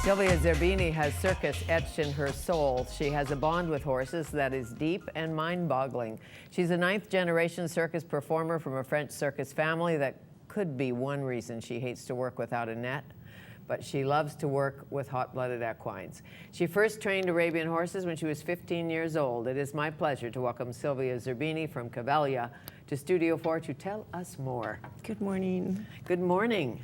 Sylvia Zerbini has circus etched in her soul. She has a bond with horses that is deep and mind-boggling. She's a ninth-generation circus performer from a French circus family. That could be one reason she hates to work without a net, but she loves to work with hot-blooded equines. She first trained Arabian horses when she was 15 years old. It is my pleasure to welcome Sylvia Zerbini from Cavalia to Studio 4 to tell us more. Good morning. Good morning.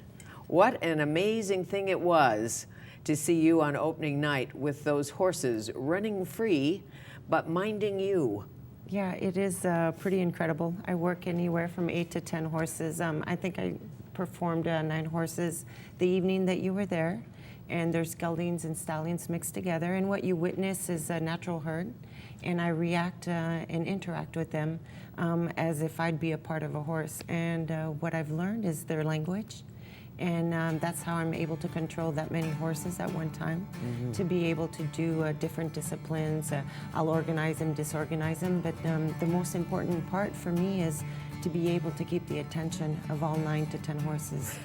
What an amazing thing it was to see you on opening night with those horses running free, but minding you. Yeah, it is pretty incredible. I work anywhere from 8 to 10 horses. I think I performed 9 horses the evening that you were there, and there's geldings and stallions mixed together, and what you witness is a natural herd, and I react and interact with them as if I'd be a part of a horse. And what I've learned is their language. And that's how I'm able to control that many horses at one time, to be able to do different disciplines. I'll organize them, disorganize them, but the most important part for me is to be able to keep the attention of all 9 to 10 horses.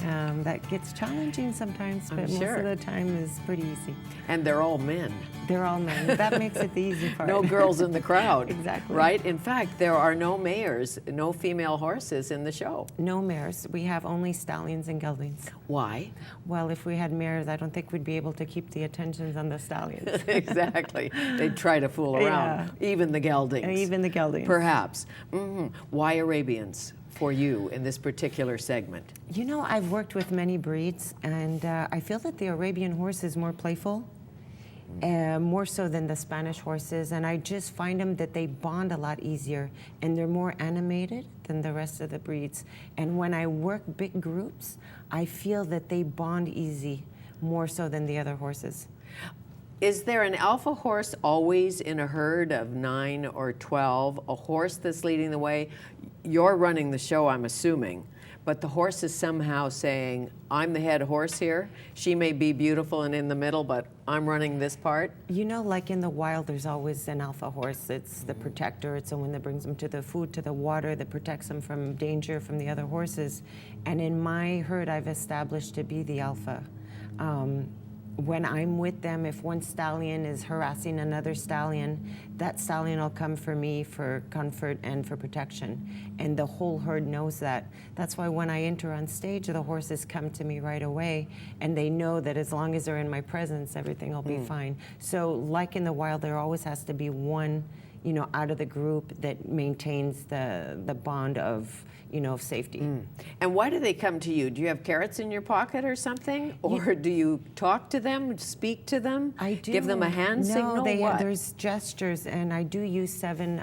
That gets challenging sometimes, but most of the time is pretty easy. And they're all men. They're all men. That makes it the easy part. No girls in the crowd. Exactly. Right? In fact, there are no mares, no female horses in the show. No mares. We have only stallions and geldings. Why? Well, if we had mares, I don't think we'd be able to keep the attentions on the stallions. Exactly. They'd try to fool around. Yeah. Even the geldings. Even the geldings. Perhaps. Why Arabians for you in this particular segment? You know, I've worked with many breeds, and I feel that the Arabian horse is more playful, more so than the Spanish horses, and I just find them that they bond a lot easier, and they're more animated than the rest of the breeds. And when I work big groups, I feel that they bond easy, more so than the other horses. Is there an alpha horse always in a herd of 9 or 12, a horse that's leading the way? You're running the show, I'm assuming, but the horse is somehow saying, I'm the head horse here. She may be beautiful and in the middle, but I'm running this part. You know, like in the wild, there's always an alpha horse. It's the protector. It's the one that brings them to the food, to the water, that protects them from danger from the other horses. And in my herd, I've established to be the alpha. When I'm with them, if one stallion is harassing another stallion, that stallion will come for me for comfort and for protection. And the whole herd knows that. That's why when I enter on stage, the horses come to me right away, and they know that as long as they're in my presence, everything will be fine. So like in the wild, there always has to be one, you know, out of the group that maintains the bond of, you know, of safety. And why do they come to you? Do you have carrots in your pocket or something? Or do you talk to them, speak to them? I do. Give them a hand signal? No, there's gestures, and I do use seven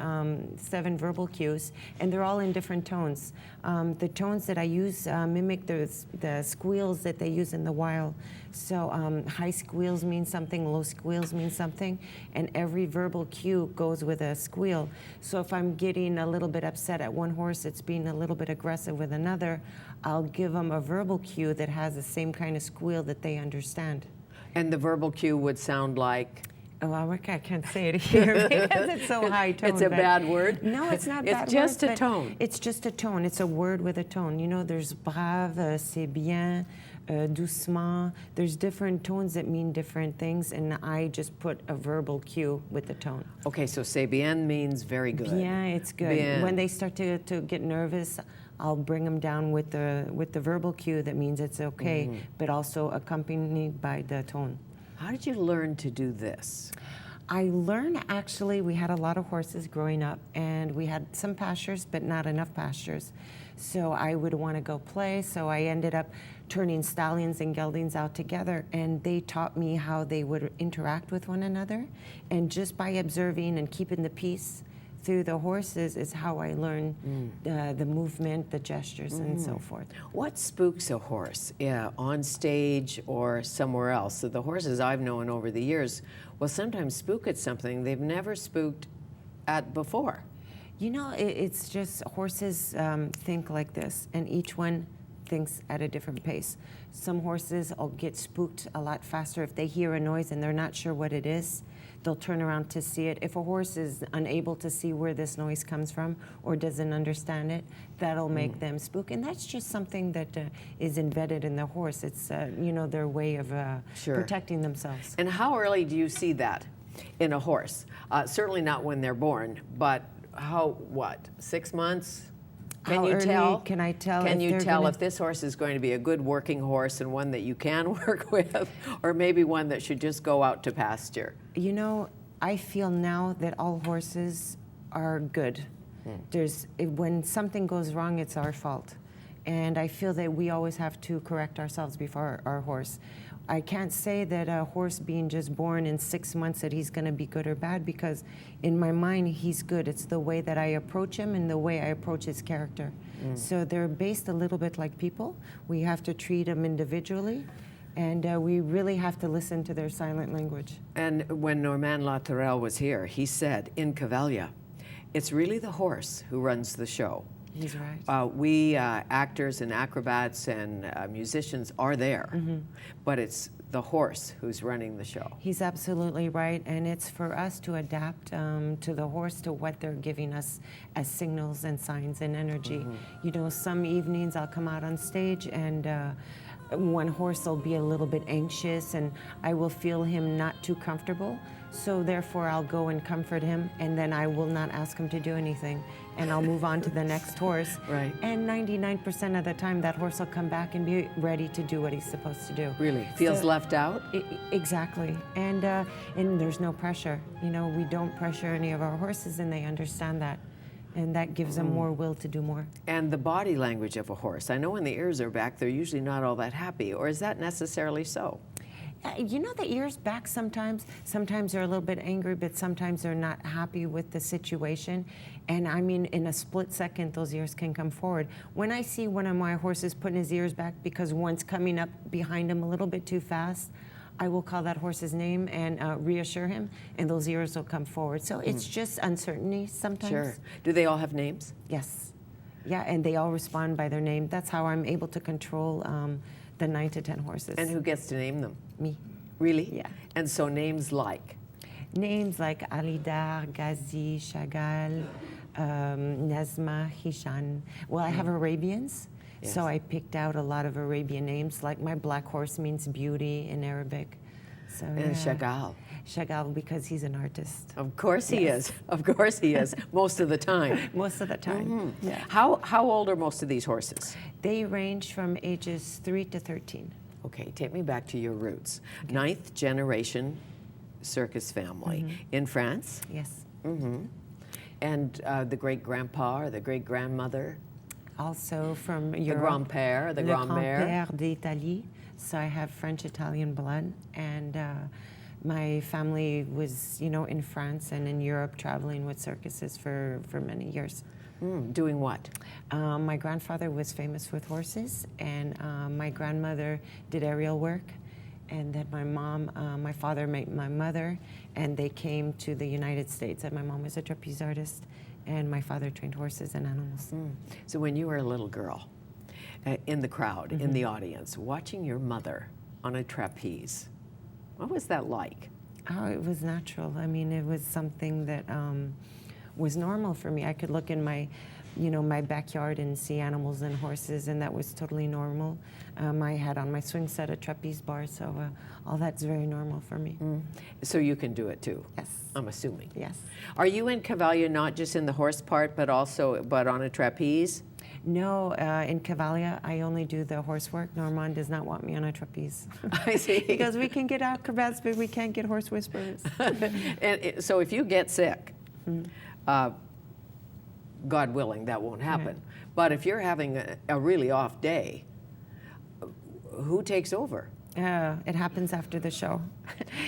verbal cues, and they're all in different tones. The tones that I use mimic the squeals that they use in the wild. So high squeals mean something, low squeals mean something, and every verbal cue goes with a squeal. So if I'm getting a little bit upset at one horse, it's being a little bit aggressive with another, I'll give them a verbal cue that has the same kind of squeal that they understand. And the verbal cue would sound like? Oh, I can't say it here because it's so high tone. It's a bad word? No, it's not bad. It's just a tone. It's just a tone. It's a word with a tone. You know, there's brave, c'est bien, doucement. There's different tones that mean different things, and I just put a verbal cue with the tone. Okay, so c'est bien means very good. Yeah, it's good. Bien. When they start to get nervous, I'll bring them down with the verbal cue that means it's okay, but also accompanied by the tone. How did you learn to do this? I learned, actually, we had a lot of horses growing up, and we had some pastures, but not enough pastures. So I would want to go play, so I ended up turning stallions and geldings out together, and they taught me how they would interact with one another. And just by observing and keeping the peace through the horses is how I learned the movement, the gestures, and so forth. What spooks a horse on stage or somewhere else? So the horses I've known over the years will sometimes spook at something they've never spooked at before. You know, it's just horses think like this, and each one thinks at a different pace. Some horses will get spooked a lot faster if they hear a noise and they're not sure what it is. they'll turn around to see it. If a horse is unable to see where this noise comes from or doesn't understand it, that'll make them spook. And that's just something that is embedded in the horse. It's, their way of protecting themselves. And how early do you see that in a horse? Certainly not when they're born, but 6 months? How early can I tell? Can you tell if this horse is going to be a good working horse and one that you can work with, or maybe one that should just go out to pasture? I feel now that all horses are good. When something goes wrong, it's our fault. And I feel that we always have to correct ourselves before our horse. I can't say that a horse being just born in 6 months that he's going to be good or bad, because in my mind he's good. It's the way that I approach him and the way I approach his character. So they're based a little bit like people. We have to treat them individually, and we really have to listen to their silent language. And when Normand Latourelle was here, he said in Cavalia, it's really the horse who runs the show. He's right. We actors and acrobats and musicians are there, but it's the horse who's running the show. He's absolutely right, and it's for us to adapt to the horse, to what they're giving us as signals and signs and energy. Some evenings I'll come out on stage and one horse will be a little bit anxious and I will feel him not too comfortable. So therefore I'll go and comfort him, and then I will not ask him to do anything, and I'll move on to the next horse. Right. And 99% of the time that horse will come back and be ready to do what he's supposed to do. Really? Feels left out? Exactly. And there's no pressure. We don't pressure any of our horses, and they understand that. And that gives them more will to do more. And the body language of a horse. I know when the ears are back, they're usually not all that happy, or is that necessarily so? The ears back sometimes they're a little bit angry, but sometimes they're not happy with the situation. And I mean, in a split second, those ears can come forward. When I see one of my horses putting his ears back because one's coming up behind him a little bit too fast, I will call that horse's name and reassure him, and those ears will come forward. So it's just uncertainty sometimes. Sure. Do they all have names? Yes. Yeah, and they all respond by their name. That's how I'm able to control the 9 to 10 horses. And who gets to name them? Me. Really? Yeah. And so names like? Names like Alidar, Ghazi, Chagall, Nazma, Hishan. Well, I have Arabians, so I picked out a lot of Arabian names. Like my black horse means beauty in Arabic. So, And Chagall. Chagall, because he's an artist. Of course he is. Of course he is. Most of the time. Most of the time. Yeah. How old are most of these horses? They range from ages 3 to 13. Okay, take me back to your roots. 9th generation circus family in France? Yes. And the great-grandpa or the great-grandmother? Also from The Europe. grand-père, the Le grand-mère? grand-père d'Italie. So I have French-Italian blood, and my family was, in France and in Europe traveling with circuses for many years. Doing what? My grandfather was famous with horses, and my grandmother did aerial work. And then my father met my mother, and they came to the United States. And my mom was a trapeze artist, and my father trained horses and animals. So when you were a little girl, in the crowd, in the audience, watching your mother on a trapeze, what was that like? Oh, it was natural. I mean, it was something that was normal for me. I could look in my backyard and see animals and horses, and that was totally normal. I had on my swing set a trapeze bar, so all that's very normal for me. So you can do it too? Yes. I'm assuming. Yes. Are you in Cavalia not just in the horse part, but on a trapeze? No, in Cavalia, I only do the horse work. Normand does not want me on a trapeze. I see. Because we can get acrobats, but we can't get horse whisperers. So if you get sick, God willing, that won't happen. Right. But if you're having a really off day, who takes over? It happens after the show.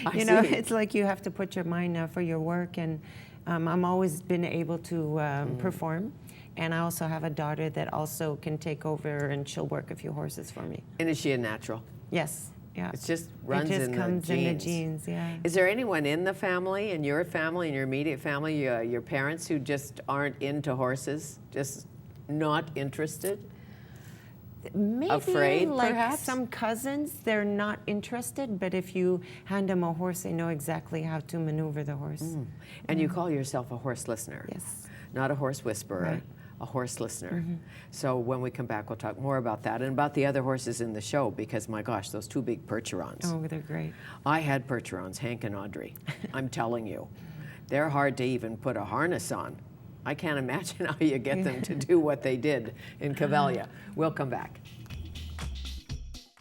I see. It's like you have to put your mind for your work, and I'm always been able to perform. And I also have a daughter that also can take over, and she'll work a few horses for me. And is she a natural? Yes. Yeah. It just runs in the genes. It just comes in the genes, yeah. Is there anyone in the family, in your immediate family, your parents who just aren't into horses, just not interested? Maybe Afraid, like perhaps? some cousins, they're not interested, but if you hand them a horse, they know exactly how to maneuver the horse. And you call yourself a horse listener. Yes. Not a horse whisperer, Right. a horse listener. So when we come back, we'll talk more about that and about the other horses in the show, because my gosh, those two big Percherons. Oh, they're great. I had Percherons, Hank and Audrey. I'm telling you. They're hard to even put a harness on. I can't imagine how you get them to do what they did in Cavalia. We'll come back.